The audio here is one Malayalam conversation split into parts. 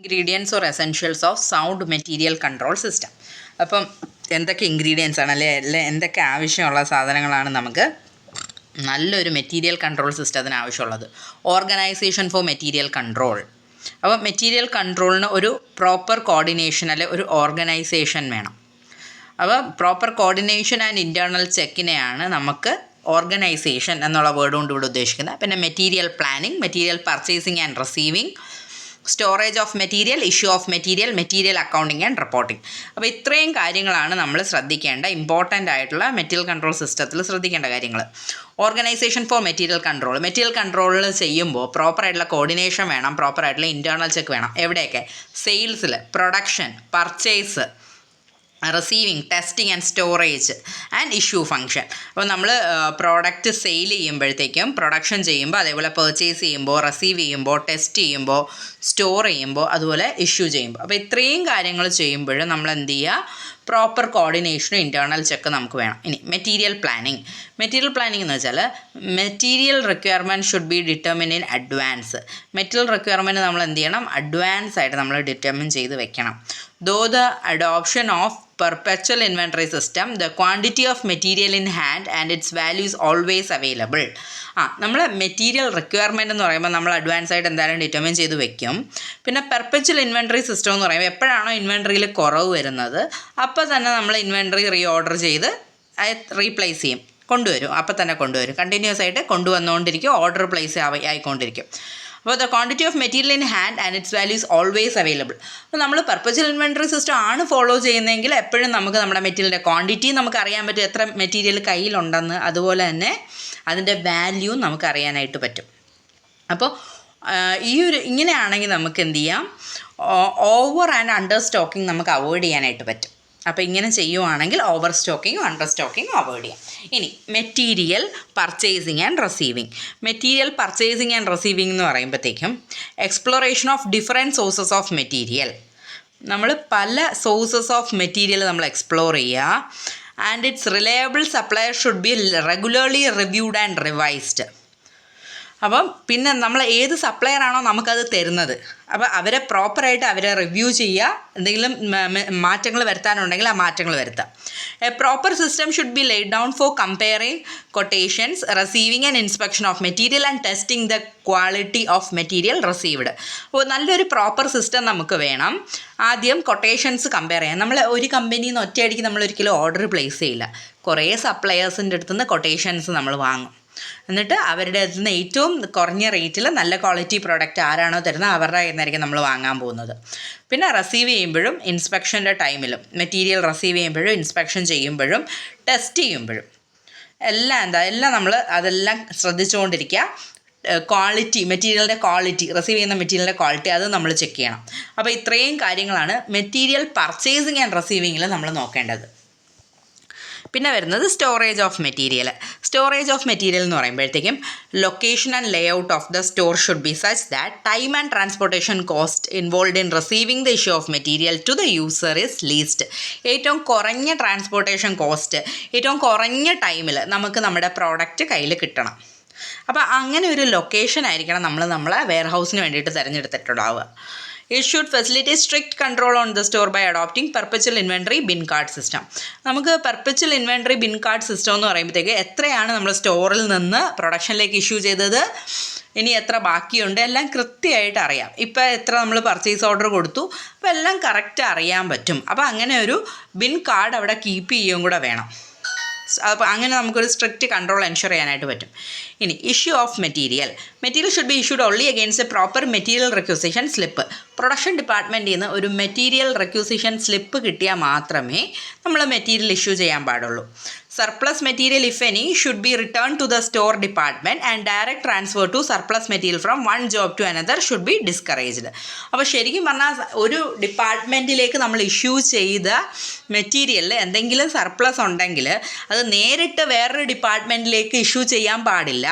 Ingredients or essentials of sound material control system. അപ്പം എന്തൊക്കെ ഇൻഗ്രീഡിയൻസ് ആണ് അല്ലെ എന്തൊക്കെ ആവശ്യമുള്ള സാധനങ്ങളാണ് നമുക്ക് നല്ലൊരു മെറ്റീരിയൽ കൺട്രോൾ സിസ്റ്റത്തിന് ആവശ്യമുള്ളത്? Organisation for material control. അപ്പോൾ മെറ്റീരിയൽ കൺട്രോളിന് ഒരു പ്രോപ്പർ കോർഡിനേഷൻ അല്ലെ ഒരു ഓർഗനൈസേഷൻ വേണം. അപ്പോൾ പ്രോപ്പർ കോർഡിനേഷൻ ആൻഡ് ഇൻറ്റേർണൽ ചെക്കിനെയാണ് നമുക്ക് ഓർഗനൈസേഷൻ എന്നുള്ള വേർഡ് കൊണ്ട് ഇവിടെ ഉദ്ദേശിക്കുന്നത്. പിന്നെ material planning, material purchasing and receiving, storage of material, issue of material, material accounting and reporting. അപ്പോൾ ഇത്രയും കാര്യങ്ങളാണ് നമ്മൾ ശ്രദ്ധിക്കേണ്ട ഇമ്പോർട്ടൻ്റ് ആയിട്ടുള്ള മെറ്റീരിയൽ കൺട്രോൾ സിസ്റ്റത്തിൽ ശ്രദ്ധിക്കേണ്ട കാര്യങ്ങൾ. Organisation for material control. Material കൺട്രോളിൽ ചെയ്യുമ്പോൾ പ്രോപ്പറായിട്ടുള്ള കോർഡിനേഷൻ വേണം, പ്രോപ്പറായിട്ടുള്ള ഇൻറ്റേർണൽ ചെക്ക് വേണം. എവിടെയൊക്കെ? സെയിൽസിൽ, production, purchase, receiving, testing and storage and issue function. അപ്പോൾ നമ്മൾ പ്രോഡക്റ്റ് സെയിൽ ചെയ്യുമ്പോഴത്തേക്കും, പ്രൊഡക്ഷൻ ചെയ്യുമ്പോൾ, അതേപോലെ പർച്ചേസ് ചെയ്യുമ്പോൾ, റിസീവ് ചെയ്യുമ്പോൾ, ടെസ്റ്റ് ചെയ്യുമ്പോൾ, സ്റ്റോർ ചെയ്യുമ്പോൾ, അതുപോലെ ഇഷ്യൂ ചെയ്യുമ്പോൾ. അപ്പോൾ ഇത്രയും കാര്യങ്ങൾ ചെയ്യുമ്പോൾ നമ്മൾ എന്ത് ചെയ്യുക? പ്രോപ്പർ കോർഡിനേഷനും ഇൻറ്റേർണൽ ചെക്ക് നമുക്ക് വേണം. ഇനി മെറ്റീരിയൽ പ്ലാനിങ്. മെറ്റീരിയൽ പ്ലാനിങ് എന്ന് വെച്ചാൽ material requirement should be determine in advance. Material requirement നമ്മൾ എന്ത് ചെയ്യണം? അഡ്വാൻസ് ആയിട്ട് നമ്മൾ ഡിറ്റർമിൻ ചെയ്ത് വെക്കണം. Though the adoption of perpetual inventory system, the quantity of material in hand and its value is always available. നമ്മൾ മെറ്റീരിയൽ റിക്വയർമെൻറ്റ് എന്ന് പറയുമ്പോൾ നമ്മൾ അഡ്വാൻസ് ആയിട്ട് എന്തായാലും ഡിറ്റർമിൻ ചെയ്ത് വെക്കും. പിന്നെ പെർപ്പച്വൽ ഇൻവെൻട്രി സിസ്റ്റം എന്ന് പറയുമ്പോൾ എപ്പോഴാണോ ഇൻവെൻട്രിയിൽ കുറവ് വരുന്നത് അപ്പോൾ തന്നെ നമ്മൾ ഇൻവെൻട്രി റീ ഓർഡർ ചെയ്ത് റീപ്ലേസ് ചെയ്യും, കൊണ്ടുവരും, അപ്പോൾ തന്നെ കൊണ്ടുവരും. കണ്ടിന്യൂസ് ആയിട്ട് കൊണ്ടുവന്നുകൊണ്ടിരിക്കും, ഓർഡർ പ്ലേസ് ആയിക്കൊണ്ടിരിക്കും. അപ്പോൾ the quantity of material in hand and its value is always available. അപ്പോൾ നമ്മൾ പെർപ്പച്വൽ ഇൻവെൻട്രി സിസ്റ്റം ആണ് ഫോളോ ചെയ്യുന്നതെങ്കിൽ എപ്പോഴും നമുക്ക് നമ്മുടെ മെറ്റീരിയലിൻ്റെ ക്വാണ്ടിറ്റി നമുക്ക് അറിയാൻ പറ്റും, എത്ര മെറ്റീരിയൽ കയ്യിലുണ്ടെന്ന്, അതുപോലെ തന്നെ അതിൻ്റെ വാല്യൂ നമുക്ക് അറിയാനായിട്ട് പറ്റും. അപ്പോൾ ഇങ്ങനെയാണെങ്കിൽ നമുക്ക് എന്ത് ചെയ്യാം? ഓവർ ആൻഡ് അണ്ടർ സ്റ്റോക്കിംഗ് നമുക്ക് അവോയ്ഡ് ചെയ്യാനായിട്ട് പറ്റും. അപ്പോൾ ഇങ്ങനെ ചെയ്യുവാണെങ്കിൽ ഓവർ സ്റ്റോക്കിങ്ങും അണ്ടർ സ്റ്റോക്കിങ്ങും അവോയ്ഡ് ചെയ്യാം. ഇനി material purchasing and receiving. Material purchasing and receiving എന്ന് പറയുമ്പോഴത്തേക്കും exploration of different sources of material. നമ്മൾ പല സോഴ്സസ് ഓഫ് മെറ്റീരിയൽ നമ്മൾ എക്സ്പ്ലോർ ചെയ്യുക. And it's reliable supplier should be regularly reviewed and revised. അപ്പം പിന്നെ നമ്മൾ ഏത് സപ്ലയറാണോ നമുക്കത് തരുന്നത്, അപ്പോൾ അവരെ പ്രോപ്പറായിട്ട് അവരെ റിവ്യൂ ചെയ്യുക. എന്തെങ്കിലും മാറ്റങ്ങൾ വരുത്താനുണ്ടെങ്കിൽ ആ മാറ്റങ്ങൾ വരുത്താം. A proper system should be laid down for comparing quotations, receiving and inspection of material and testing the quality of material received. അപ്പോൾ നല്ലൊരു പ്രോപ്പർ സിസ്റ്റം നമുക്ക് വേണം. ആദ്യം കൊട്ടേഷൻസ് കമ്പയർ ചെയ്യാം. നമ്മൾ ഒരു കമ്പനിയിൽ നിന്ന് ഒറ്റയടിക്ക് നമ്മൾ ഒരിക്കലും ഓർഡർ പ്ലേസ് ചെയ്യില്ല. കുറേ സപ്ലയേഴ്സിൻ്റെ അടുത്ത് നിന്ന് കൊട്ടേഷൻസ് നമ്മൾ വാങ്ങും. എന്നിട്ട് അവരുടെ അടുത്ത് നിന്ന് ഏറ്റവും കുറഞ്ഞ റേറ്റിൽ നല്ല ക്വാളിറ്റി പ്രോഡക്റ്റ് ആരാണോ തരുന്നത് അവരുടെ കയ്യിൽ നിന്നായിരിക്കും നമ്മൾ വാങ്ങാൻ പോകുന്നത്. പിന്നെ റിസീവ് ചെയ്യുമ്പോഴും ഇൻസ്പെക്ഷൻ്റെ ടൈമിലും, മെറ്റീരിയൽ റിസീവ് ചെയ്യുമ്പോഴും ഇൻസ്പെക്ഷൻ ചെയ്യുമ്പോഴും ടെസ്റ്റ് ചെയ്യുമ്പോഴും എല്ലാം നമ്മൾ അതെല്ലാം ശ്രദ്ധിച്ചുകൊണ്ടിരിക്കുക. ക്വാളിറ്റി, മെറ്റീരിയലിൻ്റെ ക്വാളിറ്റി, റിസീവ് ചെയ്യുന്ന മെറ്റീരിയലിൻ്റെ ക്വാളിറ്റി അത് നമ്മൾ ചെക്ക് ചെയ്യണം. അപ്പോൾ ഇത്രയും കാര്യങ്ങളാണ് മെറ്റീരിയൽ പർച്ചേസിങ് ആൻഡ് റിസീവിങ്ങിൽ നമ്മൾ നോക്കേണ്ടത്. പിന്നെ വരുന്നത് storage of material. Storage of material എന്ന് പറയുമ്പോഴത്തേക്കും location and layout of the store should be such that time and transportation cost involve in receiving the issue of material to the user is least. ഏറ്റവും കുറഞ്ഞ ട്രാൻസ്പോർട്ടേഷൻ കോസ്റ്റ്, ഏറ്റവും കുറഞ്ഞ ടൈമിൽ നമുക്ക് നമ്മുടെ പ്രോഡക്റ്റ് കയ്യിൽ കിട്ടണം. അപ്പോൾ അങ്ങനെ ഒരു ലൊക്കേഷൻ ആയിരിക്കണം നമ്മളെ വെയർഹൗസിന് വേണ്ടിയിട്ട് തിരഞ്ഞെടുത്തിട്ടുണ്ടാവുക. It should facilitate strict control on the store by adopting perpetual inventory bin card system. നമുക്ക് perpetual inventory bin card system എന്ന് പറയുമ്പോഴത്തേക്ക് എത്രയാണ് നമ്മൾ സ്റ്റോറിൽ നിന്ന് പ്രൊഡക്ഷനിലേക്ക് ഇഷ്യൂ ചെയ്തത്, ഇനി എത്ര ബാക്കിയുണ്ട്, എല്ലാം കൃത്യമായിട്ട് അറിയാം. ഇപ്പോൾ എത്ര നമ്മൾ പർച്ചേസ് ഓർഡർ കൊടുത്തു, അപ്പോൾ എല്ലാം കറക്റ്റ് അറിയാൻ പറ്റും. അപ്പോൾ അങ്ങനെ ഒരു ബിൻ കാർഡ് അവിടെ കീപ്പ് ചെയ്യുകയും കൂടെ വേണം. അപ്പോൾ അങ്ങനെ നമുക്കൊരു സ്ട്രിക്റ്റ് കൺട്രോൾ എൻഷുർ ചെയ്യാനായിട്ട് പറ്റും. ഇനി issue of material. Material should be issued only against a proper material requisition slip. Production ഡിപ്പാർട്ട്മെൻറ്റിൽ നിന്ന് ഒരു മെറ്റീരിയൽ റിക്വസിഷൻ സ്ലിപ്പ് കിട്ടിയാൽ മാത്രമേ നമ്മൾ മെറ്റീരിയൽ ഇഷ്യൂ ചെയ്യാൻ പാടുള്ളൂ. Surplus material if any should be return to the store department and direct transfer to surplus material from one job to another should be discouraged. അപ്പോൾ ശരിക്കും പറഞ്ഞാൽ ഒരു ഡിപ്പാർട്ട്മെൻറ്റിലേക്ക് നമ്മൾ ഇഷ്യൂ ചെയ്ത മെറ്റീരിയലിൽ എന്തെങ്കിലും സർപ്ലസ് ഉണ്ടെങ്കിൽ അത് നേരിട്ട് വേറൊരു ഡിപ്പാർട്ട്മെൻറ്റിലേക്ക് ഇഷ്യൂ ചെയ്യാൻ പാടില്ല.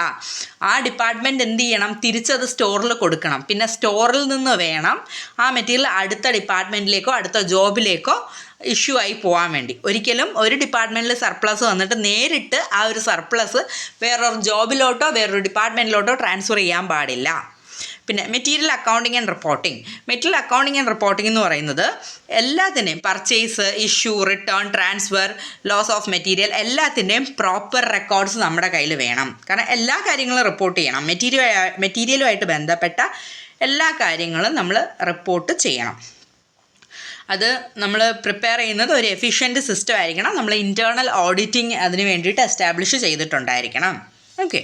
ആ ഡിപ്പാർട്ട്മെൻറ്റ് എന്ത് ചെയ്യണം? തിരിച്ചത് സ്റ്റോറിൽ കൊടുക്കണം. പിന്നെ സ്റ്റോറിൽ നിന്ന് വേണം ആ മെറ്റീരിയൽ അടുത്ത ഡിപ്പാർട്ട്മെൻറ്റിലേക്കോ അടുത്ത ജോബിലേക്കോ ഇഷ്യൂ ആയി പോകാൻ വേണ്ടി. ഒരിക്കലും ഒരു ഡിപ്പാർട്ട്മെൻറ്റിൽ സർപ്ലസ് വന്നിട്ട് നേരിട്ട് ആ ഒരു സർപ്ലസ് വേറൊരു ജോബിലോട്ടോ വേറൊരു ഡിപ്പാർട്ട്മെൻറ്റിലോട്ടോ ട്രാൻസ്ഫർ ചെയ്യാൻ പാടില്ല. പിന്നെ material accounting and reporting. Material accounting and reporting എന്ന് പറയുന്നത് എല്ലാത്തിനെയും purchase, issue, return, transfer, loss of material എല്ലാത്തിൻ്റെയും പ്രോപ്പർ റെക്കോർഡ്സ് നമ്മുടെ കയ്യിൽ വേണം. കാരണം എല്ലാ കാര്യങ്ങളും റിപ്പോർട്ട് ചെയ്യണം. മെറ്റീരിയലുമായിട്ട് ബന്ധപ്പെട്ട എല്ലാ കാര്യങ്ങളും നമ്മൾ റിപ്പോർട്ട് ചെയ്യണം. അത് നമ്മൾ പ്രിപ്പയർ ചെയ്യുന്നത് ഒരു എഫിഷ്യൻറ്റ് സിസ്റ്റം ആയിരിക്കണം. നമ്മൾ ഇൻറ്റേർണൽ ഓഡിറ്റിംഗ് അതിന് വേണ്ടിയിട്ട് എസ്റ്റാബ്ലിഷ് ചെയ്തിട്ടുണ്ടായിരിക്കണം. ഓക്കെ.